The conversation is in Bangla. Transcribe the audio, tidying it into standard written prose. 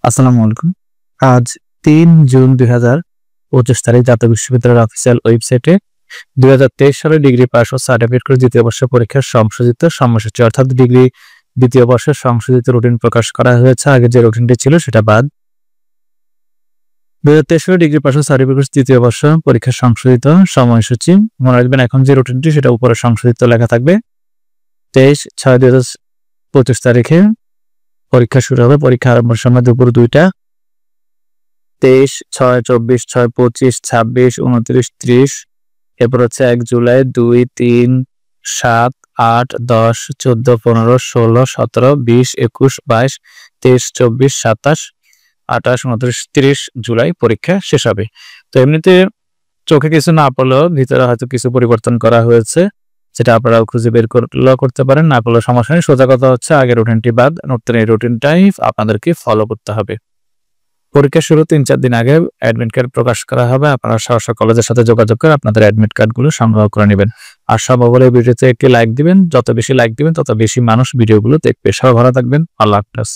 আসসালামু আলাইকুম। আজ ৩ জুন ২০২৫ তারিখ জাতীয় বিশ্ববিদ্যালয়ের অফিসিয়াল ওয়েবসাইটে ২০২৩ সালে ডিগ্রি পাস ও সার্টিফিকেট করে দ্বিতীয় বর্ষের পরীক্ষার সংশোধিত সময়সূচি অর্থাৎ ডিগ্রি দ্বিতীয় বর্ষের সংশোধিত রুটিন প্রকাশ করা হয়েছে। আগে যে রুটিনটি ছিল সেটা বাদ। ২০২৩ সালে ডিগ্রি পাস ও সার্টিফিকেট দ্বিতীয় বর্ষ পরীক্ষার সংশোধিত সময়সূচি। মনে রাখবেন, এখন যে রুটিনটি সেটা উপরে সংশোধিত লেখা থাকবে। 23/6/2025 তারিখে পরীক্ষা শুরু হবে। পরীক্ষা আরম্ভের সময় দুপুর 2টা। 23/6, 24, 6, 25, 26, 29, 30। এরপর হচ্ছে 1 জুলাই, 2, 3, 7, 8, 10, 14, 15, 16, 17, 20, 21, 22, 23, 24, 27, 28, 29, 30 জুলাই পরীক্ষা শেষ হবে। তো এমনিতে চোখে কিছু না পড়লেও ভিতরে হয়তো কিছু পরিবর্তন করা হয়েছে, যেটা আপনারাও খুঁজে বের করতে পারেন। না করলে সমস্যা নেই। সোজা কথা হচ্ছে আগের রুটিনটি বাদ, নতুন এই রুটিনটাই আপনাদেরকে ফলো করতে হবে। পরীক্ষা শুরু 3-4 দিন আগে অ্যাডমিট কার্ড প্রকাশ করা হবে। আপনারা সরাসরি কলেজের সাথে যোগাযোগ করে আপনাদের অ্যাডমিট কার্ডগুলো সংগ্রহ করে নেবেন। আর সম্ভব হলে ভিডিওতে একটি লাইক দিবেন। যত বেশি লাইক দিবেন তত বেশি মানুষ ভিডিওগুলো দেখবে। সবাই ভালো থাকবেন। আল্লাহ হাফেজ।